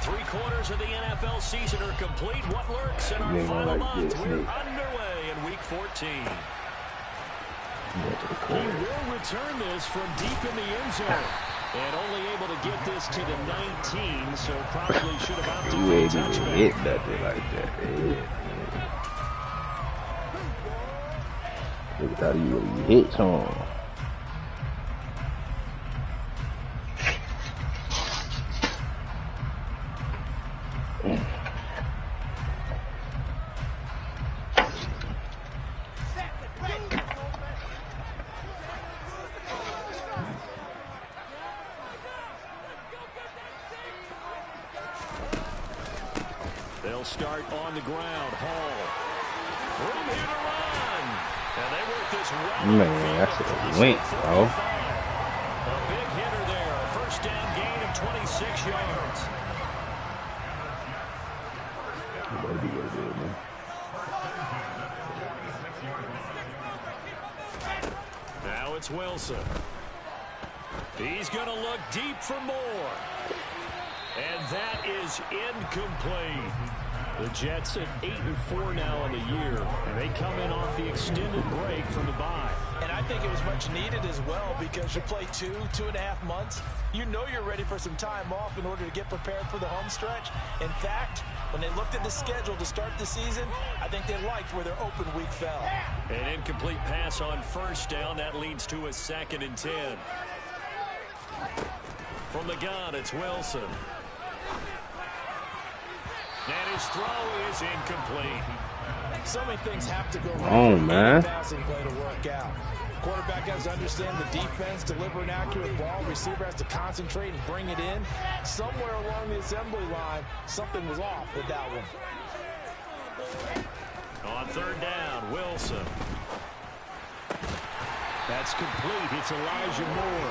3/4 of the NFL season are complete. What lurks in our final month? We're underway in Week 14. He will return this from deep in the end zone. And only able to get this to the 19, so probably should have opted for a touchback. Hit nothing like that. Look at how you really hit some. They'll start on the ground. Hall. Room here to run. And they work this well. Man, that's a wink, bro. A big hitter there. A first down gain of 26 yards. Now it's Wilson. He's going to look deep for more. And that is incomplete. The Jets at 8-4 now in the year. And they come in off the extended break from the bye. And I think it was much needed as well because you play 2.5 months. You know you're ready for some time off in order to get prepared for the home stretch. In fact, when they looked at the schedule to start the season, I think they liked where their open week fell. An incomplete pass on first down. That leads to a 2nd and 10. From the gun, it's Wilson. And his throw is incomplete. So many things have to go right for man. Passing play to work out. Quarterback has to understand the defense, deliver an accurate ball. Receiver has to concentrate and bring it in. Somewhere along the assembly line, something was off with that one. On 3rd down, Wilson. That's complete. It's Elijah Moore.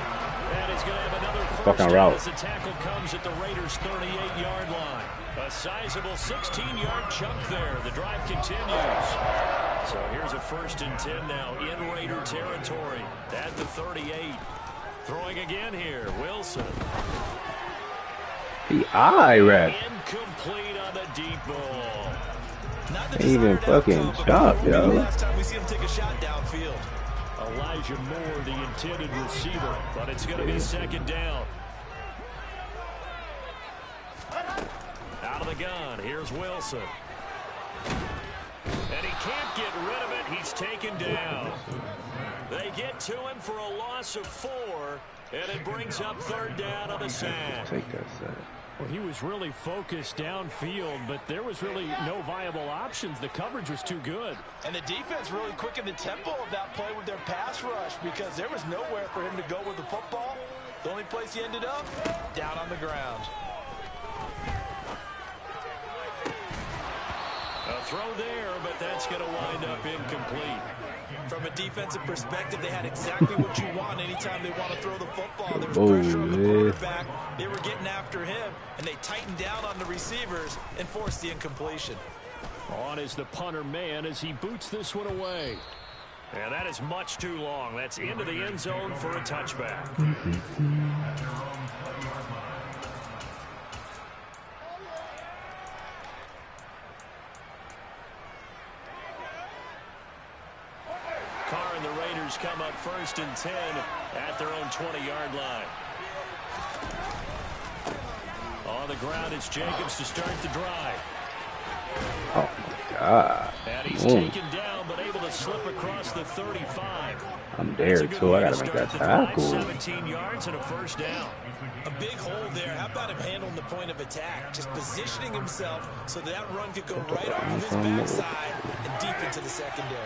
And he's going to have another first down as the tackle comes at the Raiders' 38-yard line. A sizable 16-yard chunk there. The drive continues. So here's a 1st and 10 now in Raider territory at the 38. Throwing again here, Wilson. The eye rap. Incomplete on the deep ball. Even fucking shot, yo. Last time we see him take a shot downfield. Elijah Moore, the intended receiver, but it's going to be 2nd down. Out of the gun, here's Wilson. And he can't get rid of it. He's taken down. They get to him for a loss of 4, and it brings up 3rd down on the sack. Take that sack. Well, he was really focused downfield, but there was really no viable options. The coverage was too good. And the defense really quickened the tempo of that play with their pass rush because there was nowhere for him to go with the football. The only place he ended up, down on the ground. A throw there, but that's going to wind up incomplete. From a defensive perspective, they had exactly what you want anytime they want to throw the football. There was pressure on the quarterback. They were getting after him, and they tightened down on the receivers and forced the incompletion. On is the punter man as he boots this one away. And that is much too long. That's into the end zone for a touchback. Carr and the Raiders come up 1st and 10 at their own 20-yard line. On the ground, it's Jacobs to start the drive. Oh, my God. And he's taken down, but able to slip across the 35. I'm there, too. I got to make that tackle. 17 yards and a 1st down. A big hole there. How about him handling the point of attack? Just positioning himself so that run could go right off of his backside and deep into the secondary.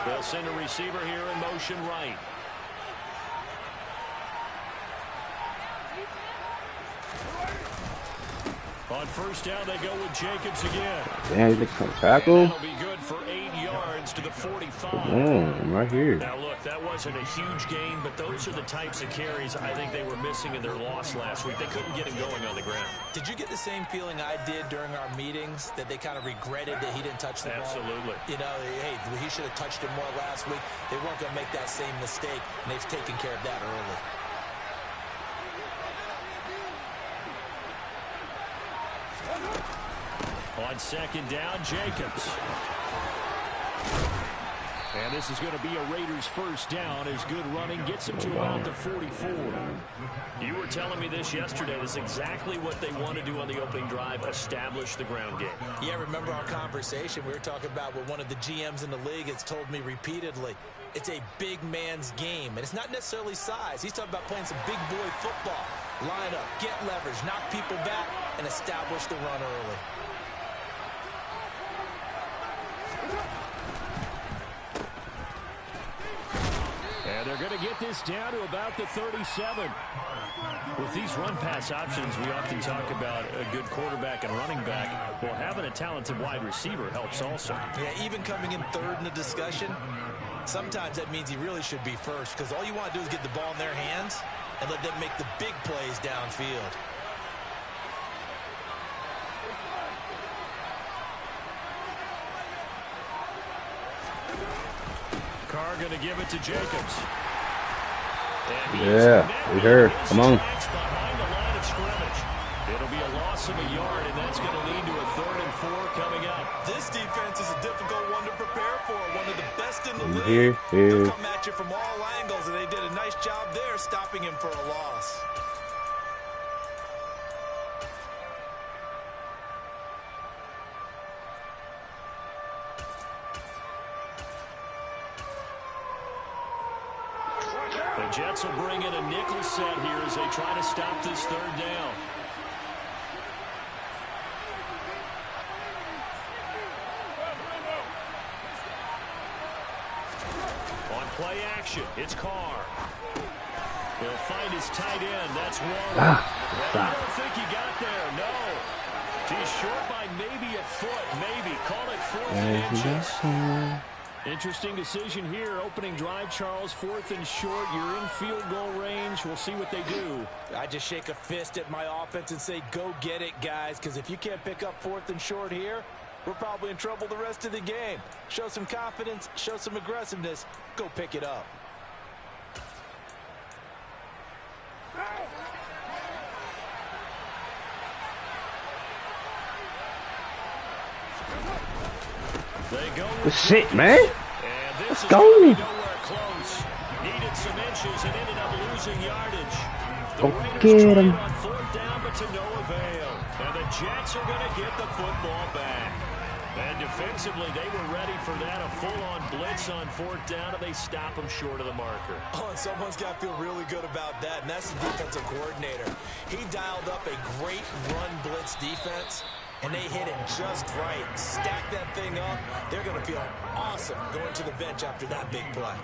They'll send a receiver here in motion right. On 1st down, they go with Jacobs again. Damn, he's come tackle. That'll be good for 8 yards to the 45. Right here. Now look, Look, that wasn't a huge gain, but those are the types of carries I think they were missing in their loss last week. They couldn't get him going on the ground. Did you get the same feeling I did during our meetings, that they kind of regretted that he didn't touch the ball? Absolutely. You know, hey, he should have touched it more last week. They weren't going to make that same mistake, and they've taken care of that early. On second down, Jacobs. And this is going to be a Raiders first down as good running gets him to about the 44. You were telling me this yesterday. This is exactly what they want to do on the opening drive, establish the ground game. Yeah, remember our conversation? We were talking about what one of the GMs in the league has told me repeatedly. It's a big man's game, and it's not necessarily size. He's talking about playing some big boy football. Line up, get leverage, knock people back, and establish the run early. And they're going to get this down to about the 37. With these run-pass options, we often talk about a good quarterback and running back. Well, having a talented wide receiver helps also. Yeah, even coming in third in the discussion, sometimes that means he really should be first, because all you want to do is get the ball in their hands and let them make the big plays downfield. Carr going to give it to Jacobs. Yeah, we heard. Come on. Behind the line of scrimmage. It'll be a loss of a yard, and that's going to lead to a 3rd and 4 coming up. This defense is a difficult one to prepare for. One of the best in the league. Here. They'll come at you from all angles, and they did a nice job there stopping him for a loss. The Jets will bring in a nickel set here as they try to stop this 3rd down. On play action, it's Carr. He'll find his tight end. That's Waller. I don't think he got there. No. He's short by maybe a foot. Maybe. Call it 4 inches. Interesting decision here. Opening drive, Charles. 4th and short. You're in field goal range. We'll see what they do. I just shake a fist at my offense and say, go get it, guys, because if you can't pick up 4th and short here, we're probably in trouble the rest of the game. Show some confidence, show some aggressiveness, go pick it up. They go Good shit, man. And Let's go. Nowhere close. Needed some inches and ended up losing yardage. Go get him. On 4th down, but to no avail. And the Jets are going to get the football back. And defensively, they were ready for that. A full-on blitz on 4th down, and they stop them short of the marker. Oh, and someone's got to feel really good about that, and that's the defensive coordinator. He dialed up a great run blitz defense, and they hit it just right. Stack that thing up. They're going to feel awesome going to the bench after that big play.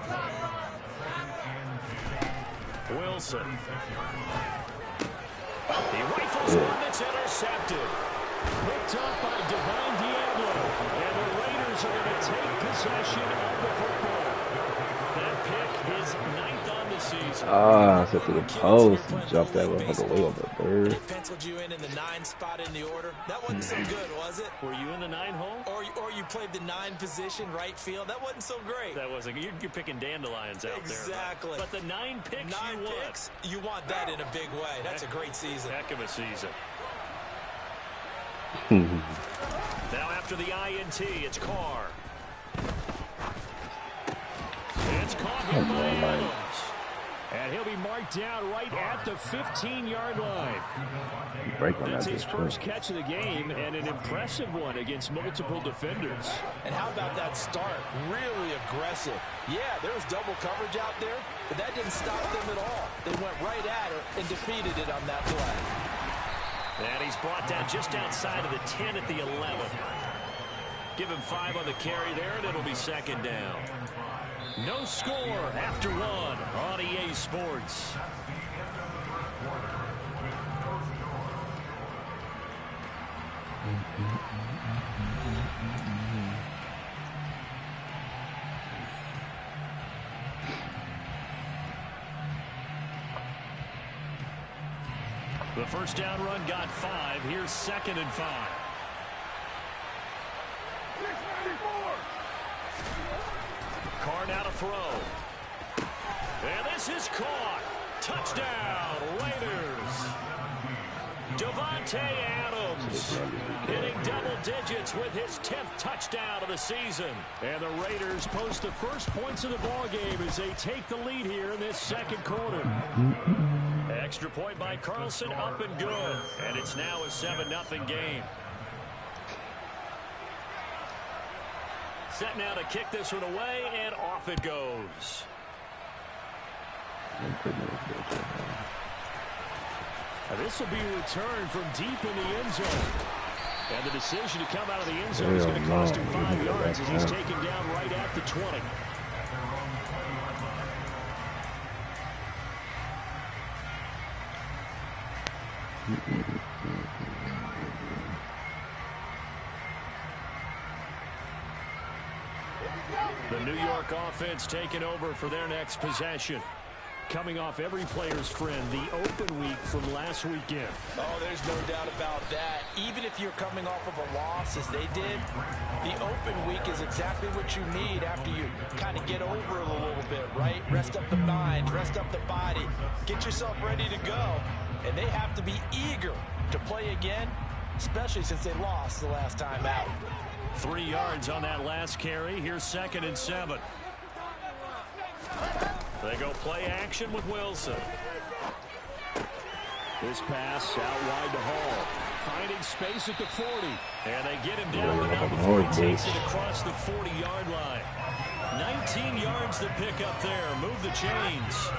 Wilson. He rifles one that's intercepted. Picked up by Divine Diablo. And the Raiders are going to take possession of the football. That pick is 9th on the season. Ah, set to the post and jumped that motherfucker way over the bird. They penciled you in the 9 spot in the order. That wasn't so good, was it? Were you in the 9 hole? Or you played the 9 position, right field. That wasn't so great. That wasn't. You're picking dandelions out there. Exactly. But the 9 picks 9 you picks, you want that in a big way. That's a great season. Heck of a season. Now after the INT, it's Carr. It's caught here by Adams. And he'll be marked down right at the 15-yard line. That's his first catch of the game, and an impressive one against multiple defenders. And how about that start? Really aggressive. Yeah, there was double coverage out there, but that didn't stop them at all. They went right at her and defeated it on that play. And he's brought down just outside of the 10 at the 11. Give him 5 on the carry there, and it'll be 2nd down. No score after 1 on EA Sports. The first down run got 5. Here's 2nd and 5. Carr now to throw. And this is caught. Touchdown, Raiders. Devontae Adams hitting double digits with his 10th touchdown of the season. And the Raiders post the first points of the ball game as they take the lead here in this 2nd quarter. Extra point by Carlson, up and good. And it's now a 7-0 game. Set now to kick this one away, and off it goes. Now this will be a return from deep in the end zone. And the decision to come out of the end zone is going to cost him 5 yards as he's taken down right at the 20. The New York offense taking over for their next possession. Coming off every player's friend, the open week from last weekend. Oh, there's no doubt about that. Even if you're coming off of a loss as they did, the open week is exactly what you need after you kind of get over it a little bit, right? Rest up the mind, rest up the body, get yourself ready to go. And they have to be eager to play again, especially since they lost the last time out. 3 yards on that last carry. Here's 2nd and 7. They go play action with Wilson. This pass out wide to Hall. Finding space at the 40. And they get him down the number before he takes it across the 40-yard line. 19 yards to pick up there. Move the chains.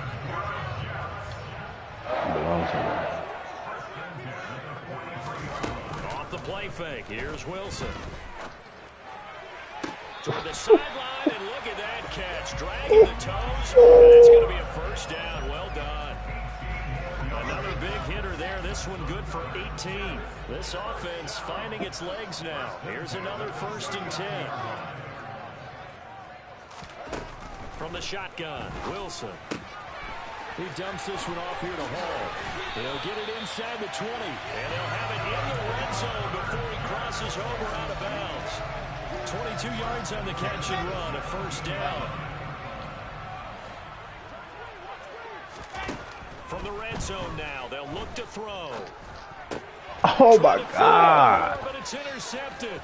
Off the play fake. Here's Wilson. Toward the sideline, and look at that catch. Dragging the toes, and it's going to be a first down. Well done. Another big hitter there. This one good for 18. This offense finding its legs now. Here's another 1st and 10. From the shotgun, Wilson. He dumps this one off here to Hall. He'll get it inside the 20, and he'll have it in the red zone before he crosses over out of bounds. 22 yards on the catch and run, a first down. From the red zone now, they'll look to throw. Oh my God. But it's intercepted.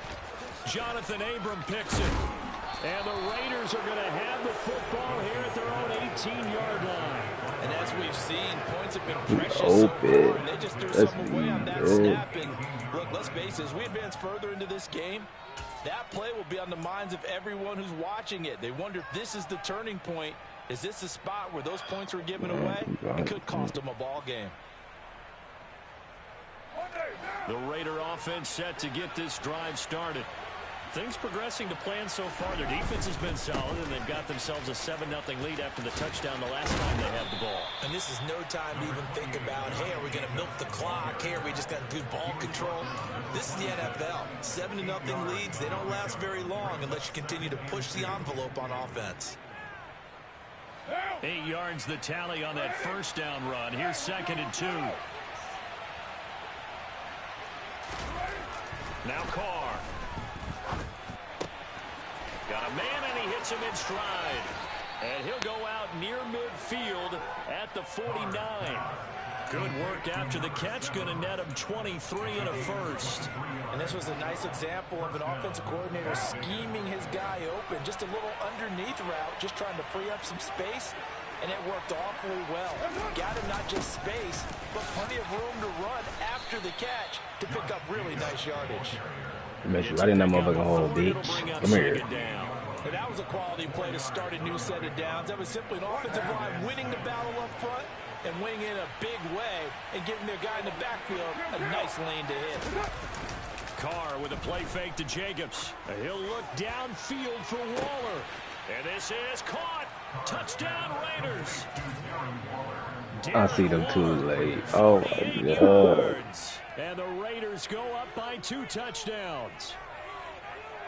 Jonathan Abram picks it. And the Raiders are going to have the football here at their own 18-yard line. And as we've seen, points have been precious so far, and they just threw some away on that snap. And look, let's face it, as we advance further into this game, that play will be on the minds of everyone who's watching it. They wonder if this is the turning point. Is this the spot where those points were given away? It could cost them a ball game. The Raider offense set to get this drive started. Things progressing to plan so far. Their defense has been solid, and they've got themselves a 7-0 lead after the touchdown the last time they had the ball. And this is no time to even think about, hey, are we going to milk the clock? Hey, are we just got good ball control? This is the NFL. 7-0 leads, they don't last very long unless you continue to push the envelope on offense. 8 yards the tally on that first down run. Here's 2nd and 2. Now Carr. Got a man, and he hits him in stride. And he'll go out near midfield at the 49. Good work after the catch. Going to net him 23 and a first. And this was a nice example of an offensive coordinator scheming his guy open. Just a little underneath route, just trying to free up some space. And it worked awfully well. Got him not just space, but plenty of room to run after the catch to pick up really nice yardage. Right in that motherfucking hole, bitch. Come here. And that was a quality play to start a new set of downs. That was simply an offensive line winning the battle up front and winning in a big way and giving their guy in the backfield a nice lane to hit. Carr with a play fake to Jacobs. He'll look downfield for Waller. And this is caught. Touchdown Raiders. I see them too late. Oh my God. And the Raiders go up by 2 touchdowns.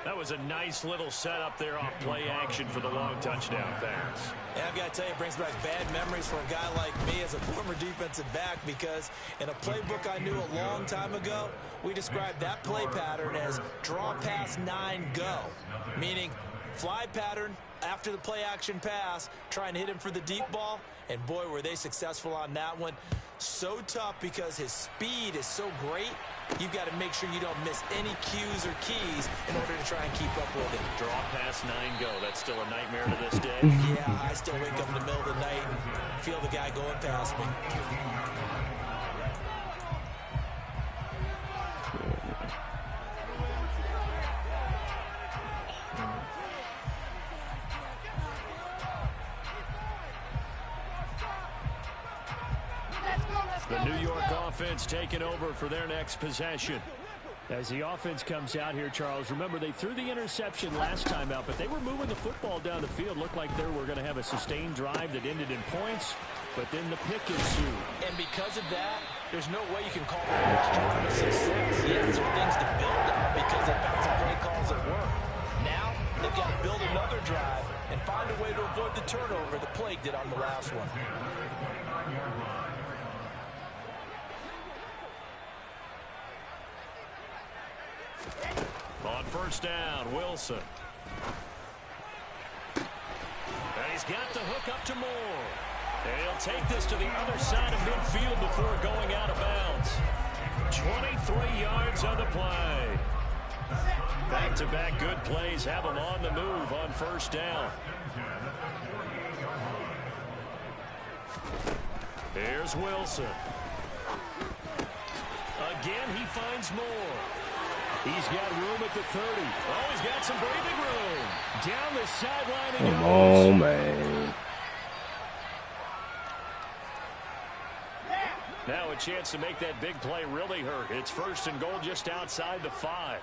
That was a nice little setup there off play action for the long touchdown pass. I got to tell you, it brings back bad memories for a guy like me as a former defensive back, because in a playbook I knew a long time ago, we described that play pattern as draw pass 9 go, meaning fly pattern after the play action pass, trying to hit him for the deep ball, and boy, were they successful on that one. So tough because his speed is so great, you've got to make sure you don't miss any cues or keys in order to try and keep up with him. Draw past 9 go. That's still a nightmare to this day. Yeah, I still wake up in the middle of the night and feel the guy going past me. The New York offense taking over for their next possession. As the offense comes out here, Charles, remember they threw the interception last time out, but they were moving the football down the field. Looked like they were going to have a sustained drive that ended in points, but then the pick ensued. And because of that, there's no way you can call that a success. Yes, there are things to build on because they found some play calls that work. Now, they've got to build another drive and find a way to avoid the turnover the Plague did on the last one. On first down, Wilson. And he's got the hook up to Moore. And he'll take this to the other side of midfield before going out of bounds. 23 yards on the play. Back-to-back good plays have him on the move on first down. Here's Wilson. Again, he finds Moore. He's got room at the 30. Oh, he's got some breathing room. Down the sideline and Come on, man. Now a chance to make that big play really hurt. It's first and goal just outside the 5.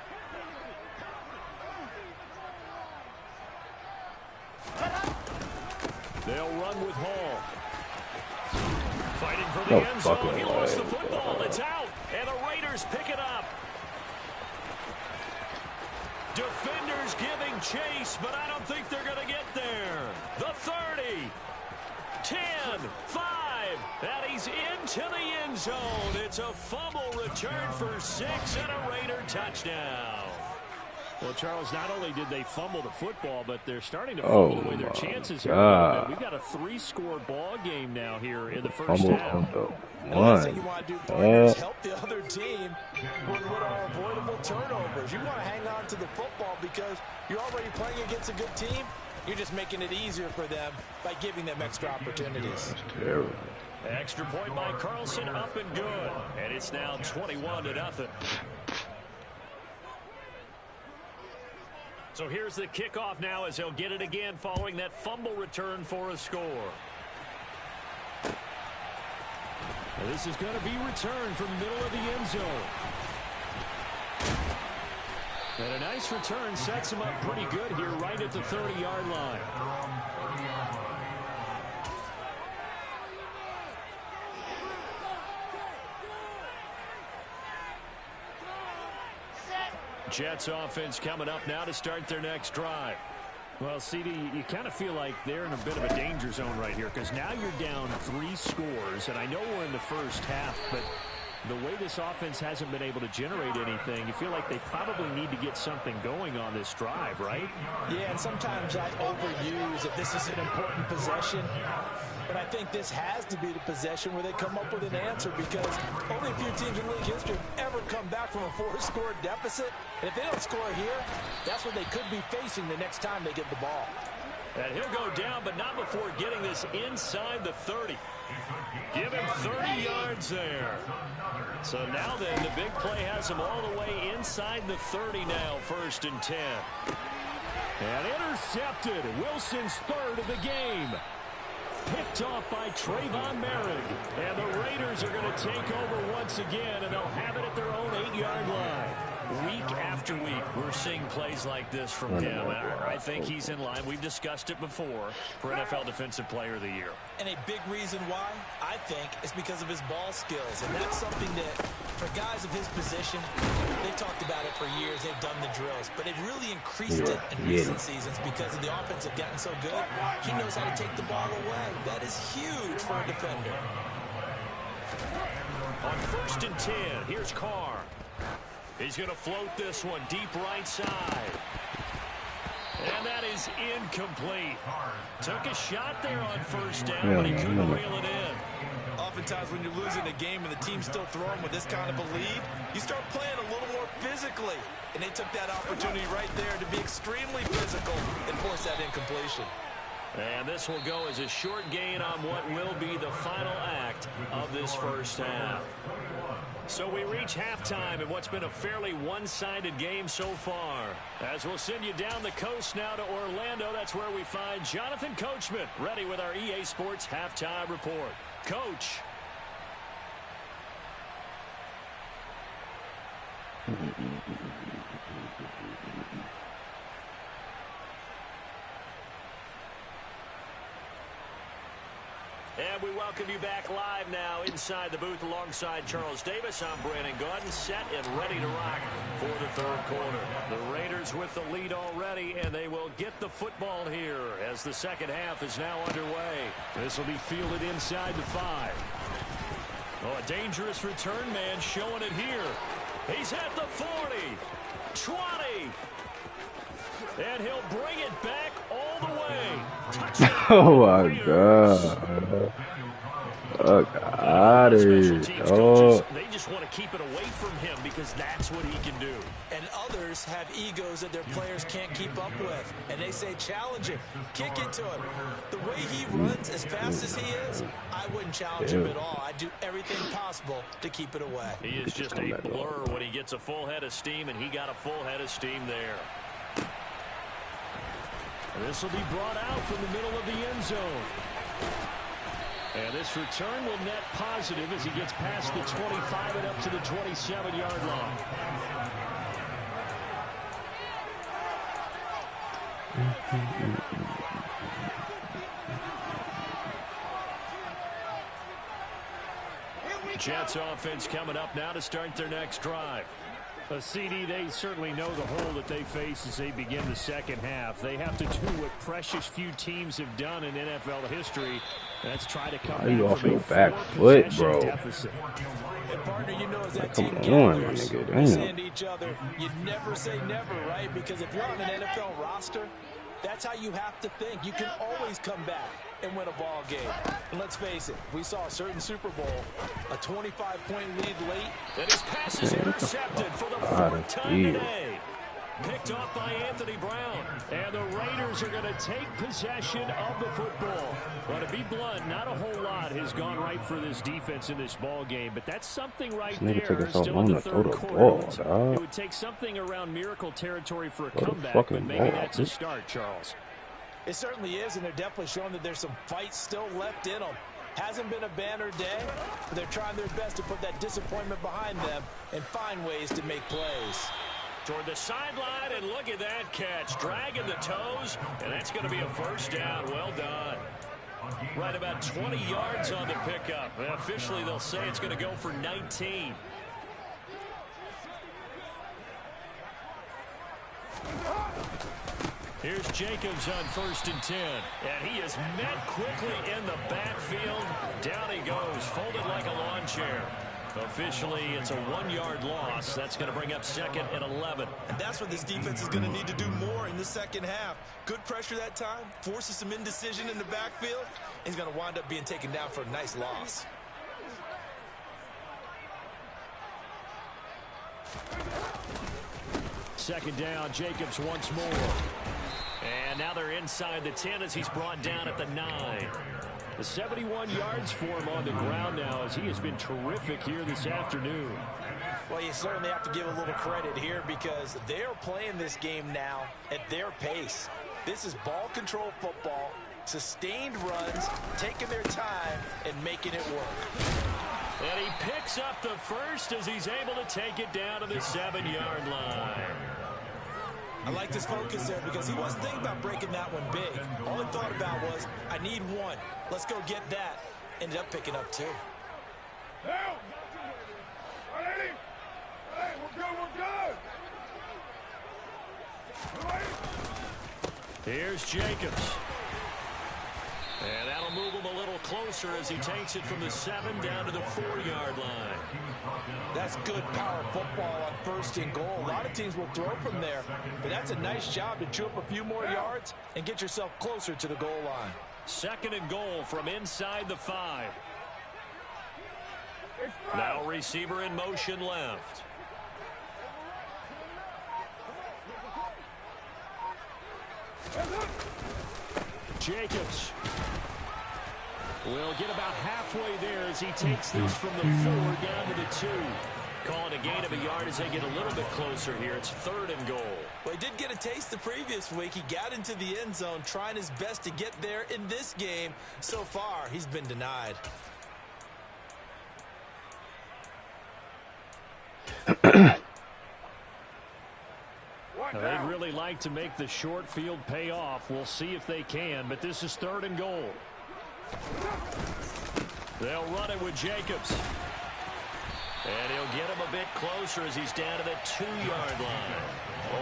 They'll run with Hall. Fighting for the end zone. He lost the football. It's out. And the Raiders pick it up. Defenders giving chase, but I don't think they're going to get there. The 30, 10, 5, and he's into the end zone. It's a fumble return for 6 and a Raider touchdown. Well, Charles, not only did they fumble the football, but they're starting to fumble away their chances here. We've got a 3-score ball game now here in the first half. The last thing you want to do, partner, is help the other team with what are avoidable turnovers. You want to hang on to the football because you're already playing against a good team. You're just making it easier for them by giving them extra opportunities. That's terrible. Extra point by Carlson, up and good. And it's now 21-0. So here's the kickoff now as he'll get it again following that fumble return for a score. Well, this is going to be returned from the middle of the end zone. And a nice return sets him up pretty good here right at the 30-yard line. Jets offense coming up now to start their next drive. Well, CD, you kind of feel like they're in a bit of a danger zone right here because now you're down 3 scores, and I know we're in the first half, but the way this offense hasn't been able to generate anything, you feel like they probably need to get something going on this drive, right? Yeah, and sometimes I overuse if this is an important possession. But I think this has to be the possession where they come up with an answer because only a few teams in league history have ever come back from a 4-score deficit. And if they don't score here, that's what they could be facing the next time they get the ball. And he'll go down, but not before getting this inside the 30. Give him 30 yards there. So now then, the big play has him all the way inside the 30 now, 1st and 10. And intercepted. Wilson's 3rd of the game. Picked off by Trayvon Merrick. And the Raiders are going to take over once again, and they'll have it at their own 8-yard line. week after week, we're seeing plays like this from him. And I think he's in line. We've discussed it before for NFL Defensive Player of the Year. And a big reason why, I think, is because of his ball skills. And that's something that, for guys of his position, they've talked about it for years. They've done the drills. But they've really increased it in recent seasons because of the offense have gotten so good. He knows how to take the ball away. That is huge for a defender. On 1st and 10, here's Carr. He's going to float this one deep right side. And that is incomplete. Took a shot there on 1st down, but he couldn't reel it in. Oftentimes when you're losing a game and the team's still throwing with this kind of a lead, you start playing a little more physically. And they took that opportunity right there to be extremely physical and force that incompletion. And this will go as a short gain on what will be the final act of this first half. So we reach halftime in what's been a fairly one-sided game so far. As we'll send you down the coast now to Orlando, that's where we find Jonathan Coachman ready with our EA Sports Halftime Report. Coach. And we welcome you back live now inside the booth alongside Charles Davis. I'm Brandon Gaudin, set and ready to rock for the third quarter. The Raiders with the lead already, and they will get the football here as the second half is now underway. This will be fielded inside the 5. Oh, a dangerous return man showing it here. He's at the 40, 20. And he'll bring it back all the way. Touchdown. Oh, my God. Oh, God. Oh. They just want to keep it away from him because that's what he can do. And others have egos that their players can't keep up with. And they say, challenge him. Kick it to him. The way he runs as fast as he is, I wouldn't challenge him at all. I'd do everything possible to keep it away. He is just a blur when he gets a full head of steam, and he got a full head of steam there. This will be brought out from the middle of the end zone. And this return will net positive as he gets past the 25 and up to the 27-yard line. Jets offense coming up now to start their next drive. A CD, they certainly know the hole that they face as they begin the second half. They have to do what precious few teams have done in NFL history. That's try to come back from a back foot, bro. Deficit. And partner, you know, as that Come team on, gathers, nigga. they say to each other, you never say never, right? Because if you're on an NFL roster, that's how you have to think. You can always come back and win a ball game. And let's face it, we saw a certain Super Bowl, a 25-point lead late. And his pass is intercepted for the 4th time today. Picked off by Anthony Brown. And the Raiders are going to take possession of the football. Well, to be blunt, not a whole lot has gone right for this defense in this ball game. But that's something right there still in the third quarter. It would take something around miracle territory for a comeback, but maybe that's a start, Charles. It certainly is, and they're definitely showing that there's some fight still left in them. Hasn't been a banner day, but they're trying their best to put that disappointment behind them and find ways to make plays. Toward the sideline, and look at that catch. Dragging the toes, and that's going to be a first down. Well done. Right about 20 yards on the pickup. And officially, they'll say it's going to go for 19. Here's Jacobs on 1st and 10. And he is met quickly in the backfield. Down he goes, folded like a lawn chair. Officially, it's a 1-yard loss. That's going to bring up 2nd and 11. And that's what this defense is going to need to do more in the second half. Good pressure that time, forces some indecision in the backfield. He's going to wind up being taken down for a nice loss. Second down, Jacobs once more. And now they're inside the 10 as he's brought down at the 9. The 71 yards for him on the ground now as he has been terrific here this afternoon. Well, you certainly have to give a little credit here because they're playing this game now at their pace. This is ball control football, sustained runs, taking their time and making it work. And he picks up the first as he's able to take it down to the 7-yard line. I like this focus there because he wasn't thinking about breaking that one big. All he thought about was, I need one. Let's go get that. Ended up picking up 2. Hey, we're good. Here's Jacobs. And that'll move him a little closer as he takes it from the 7 down to the 4-yard line. That's good power football on 1st and goal. A lot of teams will throw from there, but that's a nice job to chew up a few more yards and get yourself closer to the goal line. 2nd and goal from inside the 5. Now receiver in motion left. Jacobs will get about halfway there as he takes this from the 4 down to the 2. Calling a gain of a yard as they get a little bit closer here. It's 3rd and goal. Well, he did get a taste the previous week. He got into the end zone trying his best to get there in this game. So far, he's been denied. They'd really like to make the short field pay off. We'll see if they can, but this is 3rd and goal. They'll run it with Jacobs. And he'll get him a bit closer as he's down to the 2-yard line.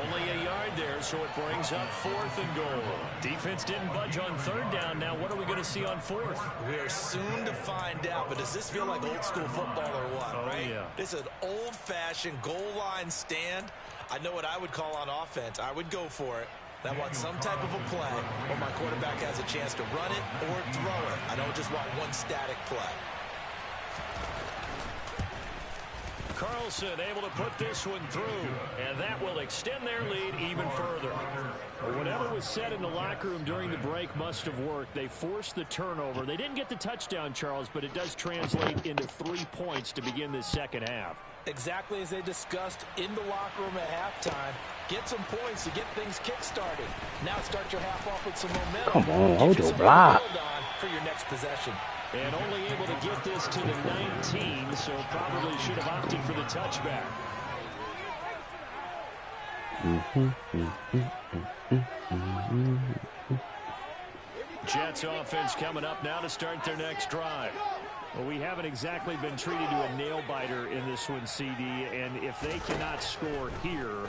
Only a yard there, so it brings up 4th and goal. Defense didn't budge on 3rd down. Now what are we going to see on 4th? We're soon to find out, but does this feel like old school football or what, right? Yeah. It's an old-fashioned goal line stand. I know what I would call on offense. I would go for it. I want some type of a play where my quarterback has a chance to run it or throw it. I don't just want one static play. Carlson able to put this one through, and that will extend their lead even further. Whatever was said in the locker room during the break must have worked. They forced the turnover. They didn't get the touchdown, Charles, but it does translate into 3 points to begin this second half. Exactly as they discussed in the locker room at halftime. Get some points to get things kick-started. Now start your half off with some momentum. Come on, hold your block. For your next possession. And only able to get this to the 19, so probably should have opted for the touchback. Jets offense coming up now to start their next drive. Well, we haven't exactly been treated to a nail-biter in this one, CD, and if they cannot score here,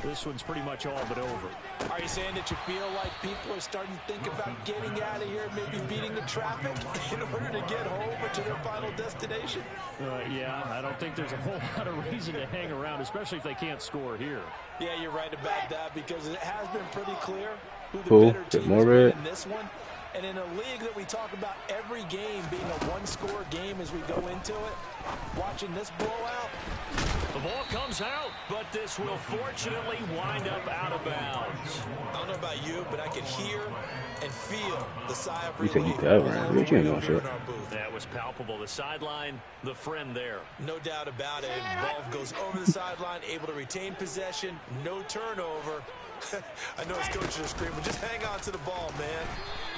this one's pretty much all but over. Are you saying that you feel like people are starting to think about getting out of here, maybe beating the traffic in order to get home or to their final destination? Yeah, I don't think there's a whole lot of reason to hang around, especially if they can't score here. Yeah, you're right about that because it has been pretty clear who the better team is in this one. And in a league that we talk about every game being a one-score game as we go into it, watching this blowout. The ball comes out, but this will fortunately wind up out of bounds. I don't know about you, but I could hear and feel the sigh of relief. relief. That was palpable. The sideline, the friend there. No doubt about it. Ball goes over the sideline, able to retain possession, no turnover. I know his coach is screaming, just hang on to the ball, man.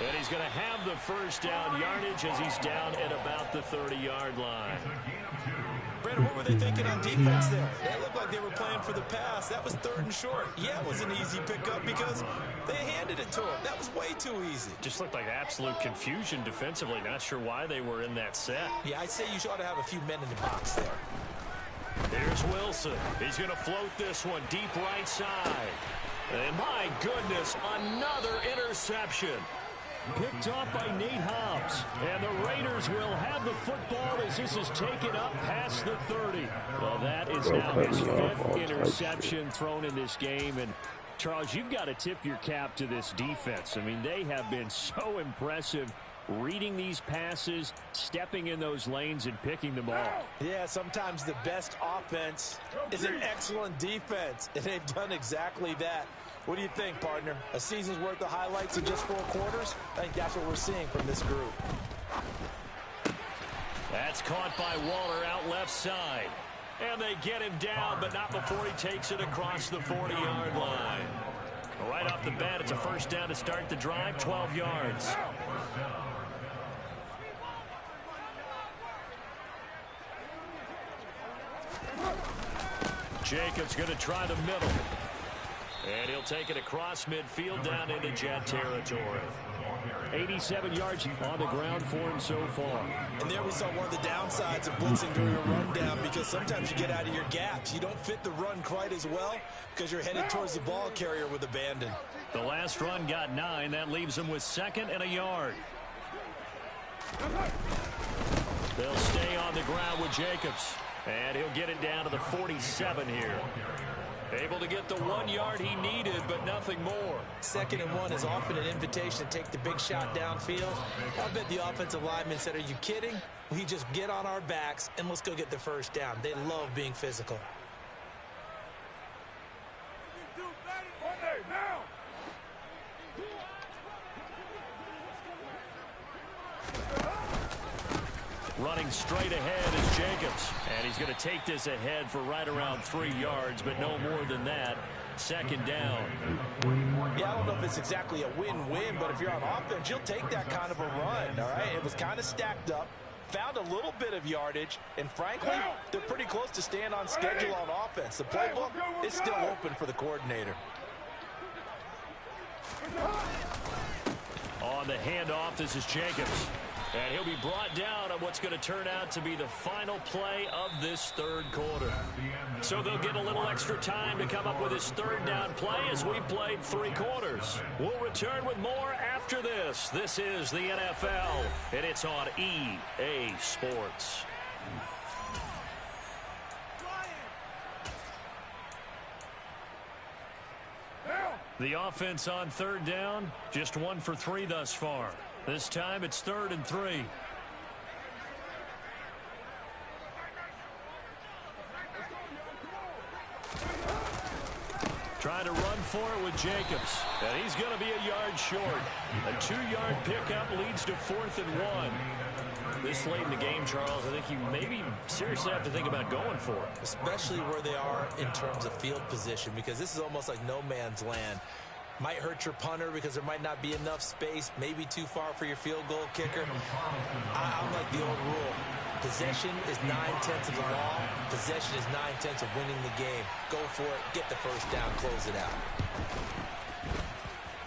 And he's going to have the first down yardage as he's down at about the 30-yard line. Brandon, what were they thinking on defense there? They looked like they were playing for the pass. That was 3rd and short. Yeah, it was an easy pickup because they handed it to him. That was way too easy. Just looked like absolute confusion defensively. Not sure why they were in that set. Yeah, I'd say you ought to have a few men in the box there. Here's Wilson. He's going to float this one deep right side. And my goodness, another interception. Picked off by Nate Hobbs. And the Raiders will have the football as this is taken up past the 30. Well, that is now his 5th interception thrown in this game. And, Charles, you've got to tip your cap to this defense. I mean, they have been so impressive reading these passes, stepping in those lanes, and picking them off. Yeah, sometimes the best offense is an excellent defense, and they've done exactly that. What do you think, partner? A season's worth of highlights in just 4 quarters? I think that's what we're seeing from this group. That's caught by Waller out left side. And they get him down, but not before he takes it across the 40-yard line. Right off the bat, it's a first down to start the drive, 12 yards. Jacobs going to try the middle. And he'll take it across midfield down into Jet territory. 87 yards on the ground for him so far. And there we saw one of the downsides of blitzing during a rundown, because sometimes you get out of your gaps. You don't fit the run quite as well because you're headed towards the ball carrier with abandon. The last run got 9. That leaves him with 2nd and a yard. They'll stay on the ground with Jacobs. And he'll get it down to the 47 here. Able to get the 1 yard he needed, but nothing more. 2nd and 1 is often an invitation to take the big shot downfield. I bet the offensive lineman said, are you kidding? We just get on our backs and let's go get the first down. They love being physical. Running straight ahead is Jacobs. And he's going to take this ahead for right around 3 yards, but no more than that. 2nd down. Yeah, I don't know if it's exactly a win-win, but if you're on offense, you'll take that kind of a run, all right? It was kind of stacked up, found a little bit of yardage, and frankly, they're pretty close to staying on schedule on offense. The playbook is still open for the coordinator. On the handoff, this is Jacobs. And he'll be brought down on what's going to turn out to be the final play of this 3rd quarter. So they'll get a little extra time to come up with his 3rd down play as we've played 3 quarters. We'll return with more after this. This is the NFL, and it's on EA Sports. The offense on 3rd down, just 1 for 3 thus far. This time it's 3rd and 3. Trying to run for it with Jacobs. And he's going to be a yard short. A 2-yard pickup leads to 4th and 1. This late in the game, Charles, I think you maybe seriously have to think about going for it. Especially where they are in terms of field position, because this is almost like no man's land. Might hurt your punter because there might not be enough space, maybe too far for your field goal kicker. I'm like the old rule. Possession is 9/10 of the law. Possession is 9/10 of winning the game. Go for it, get the first down, close it out.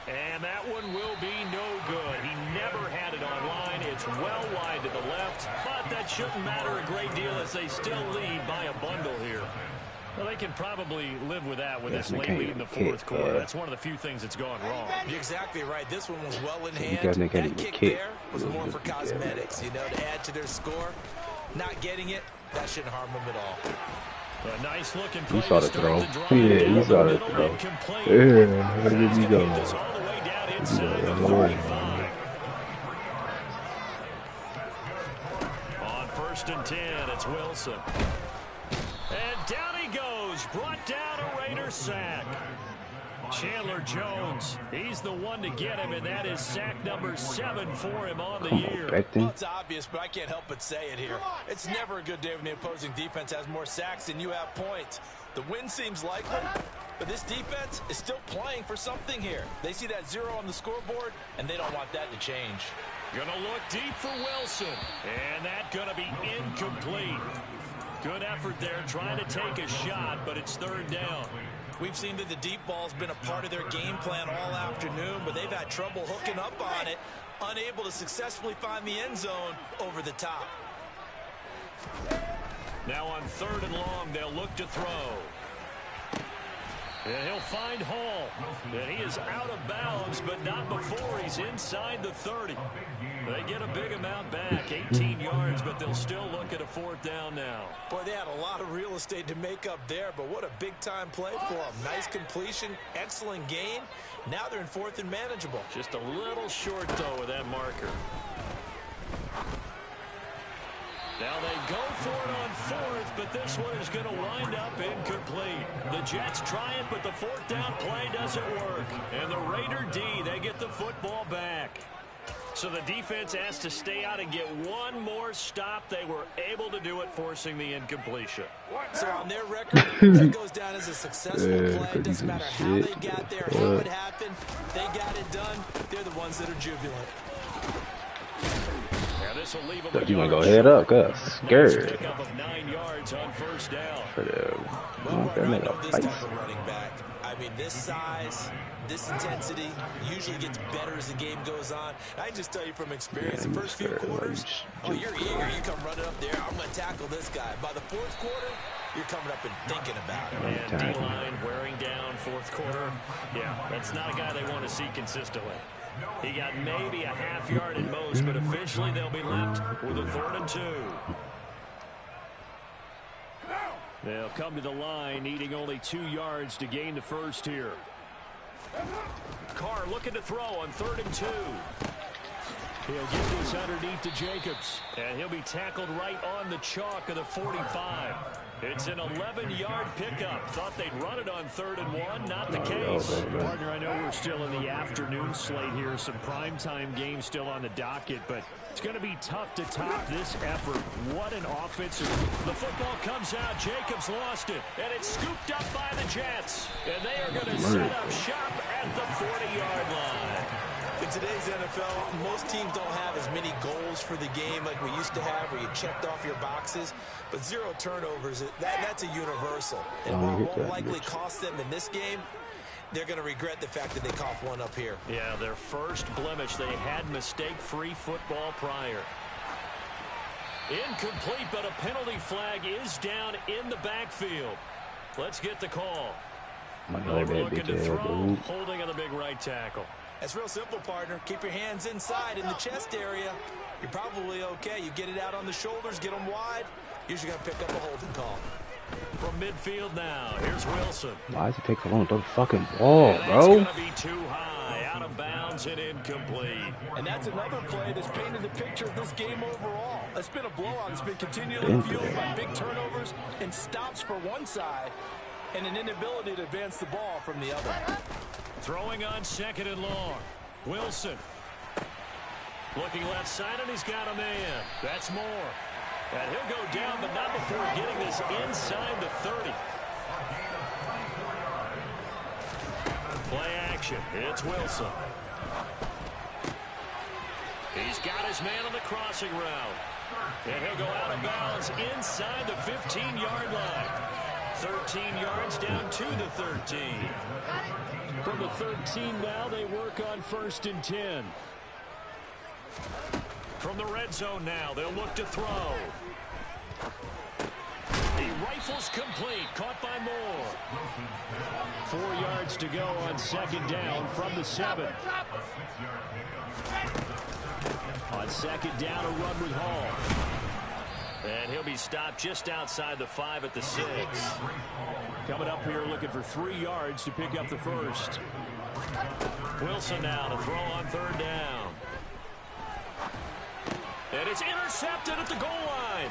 And that one will be no good. He never had it on line. It's well wide to the left, but that shouldn't matter a great deal as they still lead by a bundle here. Well, they can probably live with that with this late lead in the 4th quarter. That's one of the few things that's gone wrong. You're exactly right. This one was well in hand. That kick there was more for cosmetics, you know, to add to their score. Not getting it, that shouldn't harm them at all. A nice looking play. You saw the throw. Yeah, you saw the throw. Yeah, where did he go? All the way down inside the 45. On 1st and 10, it's Wilson. And down he goes, brought down a Raider sack. Chandler Jones, he's the one to get him, and that is sack number 7 for him on the year. Well, it's obvious, but I can't help but say it here. It's never a good day when the opposing defense has more sacks than you have points. The win seems likely, but this defense is still playing for something here. They see that 0 on the scoreboard, and they don't want that to change. Gonna look deep for Wilson, and that's gonna be incomplete. Good effort there, trying to take a shot, but it's 3rd down. We've seen that the deep ball's been a part of their game plan all afternoon, but they've had trouble hooking up on it, unable to successfully find the end zone over the top. Now on 3rd and long, they'll look to throw. And he'll find Hall. And he is out of bounds, but not before he's inside the 30. They get a big amount back, 18 yards, but they'll still look at a 4th down now. Boy, they had a lot of real estate to make up there, but what a big-time play for them. Nice completion, excellent gain. Now they're in 4th and manageable. Just a little short, though, with that marker. Now they go for it on 4th, but this one is going to wind up incomplete. The Jets try it, but the 4th down play doesn't work. And the Raider D, they get the football back. So the defense has to stay out and get one more stop. They were able to do it, forcing the incompletion. So on their record, that goes down as a successful play. It doesn't matter how they got there, how it happened. They got it done. They're the ones that are jubilant. And This will leave him Thought a you want yard to go head up, short. cuz Nice scared. pickup of 9 yards on first down. For the Well, that I know nigga this fight. type of running back. I mean, this size, this intensity usually gets better as the game goes on. I can just tell you from experience, the first few quarters, oh, you're eager. You come running up there, I'm going to tackle this guy. By the fourth quarter, you're coming up and thinking about it. And D-line wearing down fourth quarter. Yeah, that's not a guy they want to see consistently. He got maybe a half yard at most, but officially they'll be left with a 3rd and 2. They'll come to the line needing only 2 yards to gain the first here. Carr looking to throw on 3rd and 2. He'll get this underneath to Jacobs, and he'll be tackled right on the chalk of the 45. It's an 11-yard pickup. Thought they'd run it on 3rd and 1. Not the case. Partner, I know we're still in the afternoon slate here. Some primetime games still on the docket, but it's going to be tough to top this effort. What an offensive. The football comes out. Jacobs lost it, and it's scooped up by the Jets. And they are going to set up shop at the 40-yard line. In today's NFL, most teams don't have as many goals for the game like we used to have, where you checked off your boxes. But 0 turnovers, that's a universal. And what won't likely cost them in this game, they're going to regret the fact that they coughed one up here. Yeah, their first blemish. They had mistake-free football prior. Incomplete, but a penalty flag is down in the backfield. Let's get the call. They were looking to throw, holding on the big right tackle. That's real simple, partner. Keep your hands inside in the chest area. You're probably okay. You get it out on the shoulders, get them wide. Usually going to pick up a holding call. From midfield now, here's Wilson. Why does it take so long to throw the fucking ball, It's bro? going to be too high, out of bounds and incomplete. And that's another play that's painted the picture of this game overall. It's been a blowout. It's been continually fueled by big turnovers and stops for one side and an inability to advance the ball from the other. Throwing on 2nd and long. Wilson. Looking left side, and he's got a man. That's Moore. And he'll go down, but not before getting this inside the 30. Play action. It's Wilson. He's got his man on the crossing route. And he'll go out of bounds inside the 15-yard line. 13 yards down to the 13. From the 13 now, they work on 1st and 10. From the red zone now, they'll look to throw. He rifles complete, caught by Moore. 4 yards to go on 2nd down from the 7. On 2nd down, a run with Hall. And he'll be stopped just outside the 5 at the 6. Coming up here looking for 3 yards to pick up the first. Wilson now to throw on 3rd down. And it's intercepted at the goal line.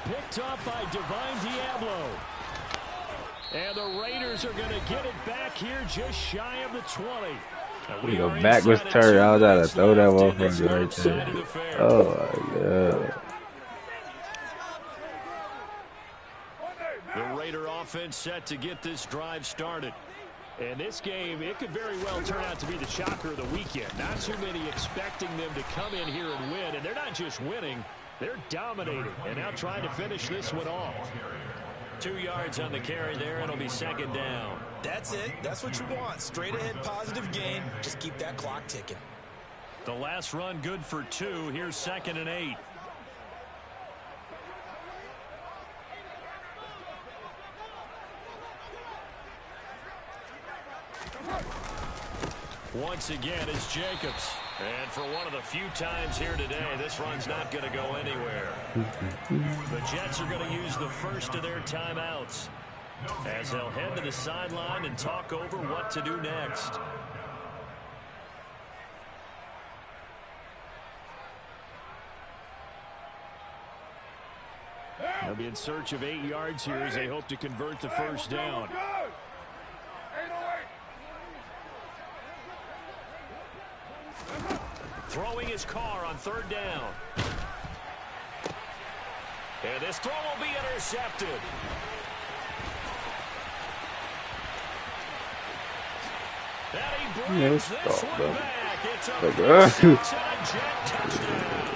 Picked up by Divine Diablo. And the Raiders are going to get it back here just shy of the 20. We go backwards turn. I was out to throw that motherfucker right there. Oh my god. The Raider offense set to get this drive started. And this game, it could very well turn out to be the shocker of the weekend. Not too many expecting them to come in here and win. And they're not just winning, they're dominating. And now trying to finish this one off. 2 yards on the carry there. It'll be 2nd down. That's it. That's what you want. Straight ahead positive gain. Just keep that clock ticking. The last run good for 2. Here's 2nd and 8. Once again, it's Jacobs. And for one of the few times here today, this run's not going to go anywhere. The Jets are going to use the first of their timeouts as they'll head to the sideline and talk over what to do next. They'll be in search of 8 yards here as they hope to convert the first down. Throwing his car on 3rd down. And this throw will be intercepted. And he brings this one back. It's a 6 and a Jet touchdown.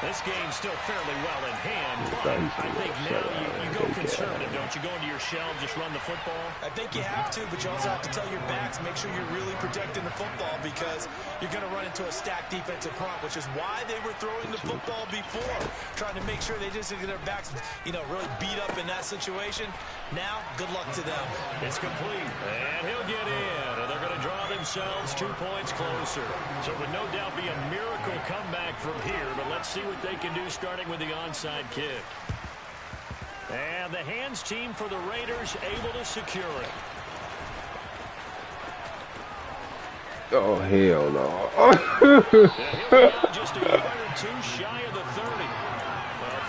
This game's still fairly well in hand, but I think now you go conservative, don't you? Go into your shell, just run the football? I think you have to, but you also have to tell your backs, make sure you're really protecting the football because you're going to run into a stacked defensive front, which is why they were throwing the football before, trying to make sure they just get their backs, really beat up in that situation. Now, good luck to them. It's complete, and he'll get in, and they're going to draw themselves 2 points closer. So it would no doubt be a miracle comeback from here, but let's see what they can do starting with the onside kick. And the hands team for the Raiders able to secure it. Oh, hell no. He'll be out just a yard or two shy of the 30.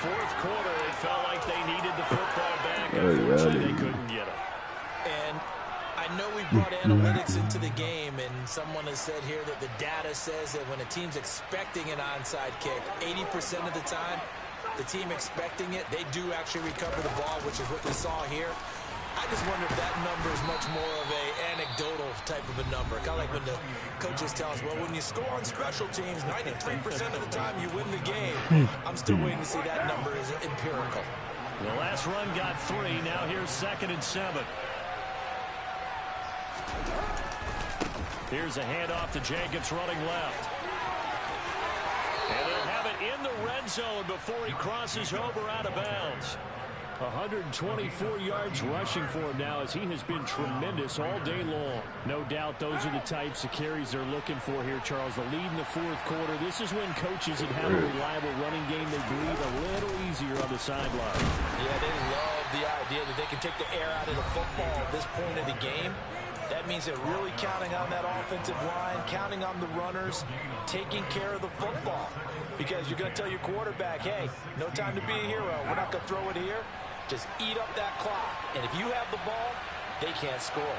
Fourth quarter, it felt like they needed the football back. Unfortunately, they couldn't get it. And I know we brought analytics into the game, and someone has said here that the data says that when a team's expecting an onside kick, 80% of the time, the team expecting it, they do actually recover the ball, which is what we saw here. I just wonder if that number is much more of a anecdotal type of a number. Kind of like when the coaches tell us, well, when you score on special teams, 93% of the time you win the game. I'm still waiting to see that number is empirical. The last run got 3. Now here's 2nd and 7. Here's a handoff to Jacobs running left. And they'll have it in the red zone before he crosses over out of bounds. 124 yards rushing for him now as he has been tremendous all day long. No doubt those are the types of carries they're looking for here, Charles. The lead in the fourth quarter. This is when coaches that have a reliable running game, they breathe a little easier on the sideline. Yeah, they love the idea that they can take the air out of the football at this point of the game. That means they're really counting on that offensive line, counting on the runners, taking care of the football. Because you're going to tell your quarterback, hey, no time to be a hero. We're not going to throw it here. Just eat up that clock. And if you have the ball, they can't score.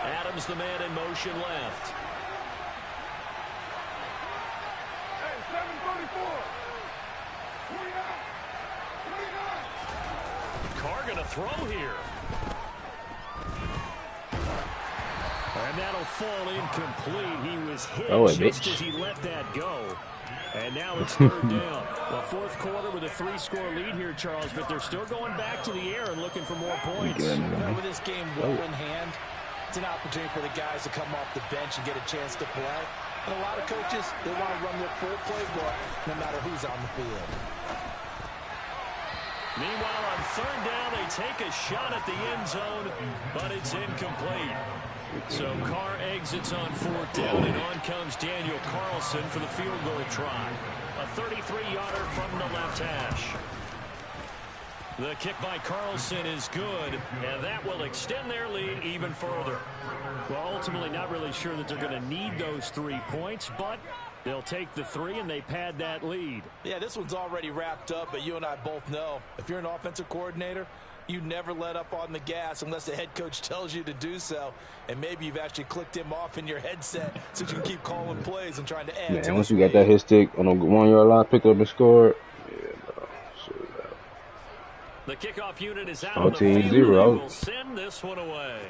Adams, the man in motion left. Hey, 734. Carr going to throw here. And that'll fall incomplete. He was hit just as he let that go. And now it's 3rd down. The fourth quarter with a 3-score lead here, Charles, but they're still going back to the air and looking for more points. With this game well in hand, it's an opportunity for the guys to come off the bench and get a chance to play. And a lot of coaches, they want to run their full playbook no matter who's on the field. Meanwhile, on 3rd down, they take a shot at the end zone, but it's incomplete. So Carr exits on 4th down, and on comes Daniel Carlson for the field goal try. A 33-yarder from the left hash. The kick by Carlson is good, and that will extend their lead even further. Well, ultimately not really sure that they're going to need those 3 points, but they'll take the 3 and they pad that lead. Yeah, this one's already wrapped up, but you and I both know if you're an offensive coordinator, you never let up on the gas unless the head coach tells you to do so. And maybe you've actually clicked him off in your headset so you can keep calling plays and trying to add. And once you got that hit stick on the 1-yard line, pick up and score. Yeah, bro. The kickoff unit is out on the field. Will send this one away.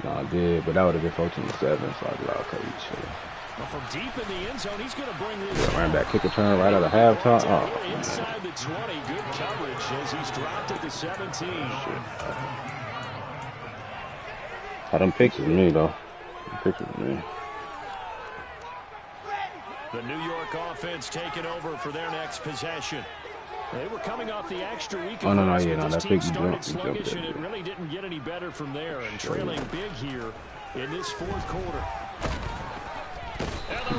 No, I did, but that would have been 14-7, so I'd be like, okay, chill. Well, from deep in the end zone, he's going to bring this. Yeah, ran back, kick return right out of halftime. Oh, inside the 20, good coverage as he's dropped at the 17. How them picks with me, though. Picks with me. The New York offense taking over for their next possession. They were coming off the extra week of rest, but this team started sluggish, and it really didn't get any better from there. And trailing big here in this fourth quarter.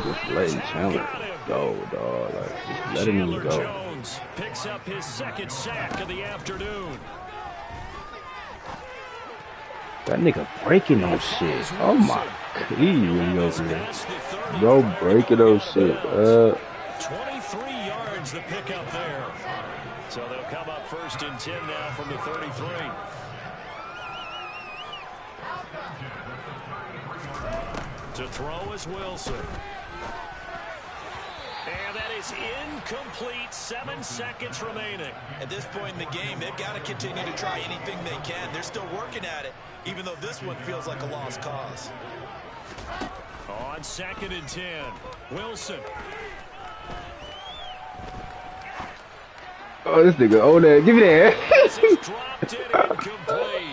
Just letting Chandler go, dog. Like, just letting him go. Jones picks up his 2nd sack of the afternoon. That nigga breaking those shit. Oh my god, he really over there. Bro, breaking those shit. 23 yards the pickup there. So they'll come up 1st and 10 now from the 33. To throw is Wilson. And that is incomplete. 7 seconds remaining. At this point in the game, they've got to continue to try anything they can. They're still working at it, even though this one feels like a lost cause. On 2nd and 10, Wilson. Oh, this nigga on that. Give me that. This is dropped in incomplete.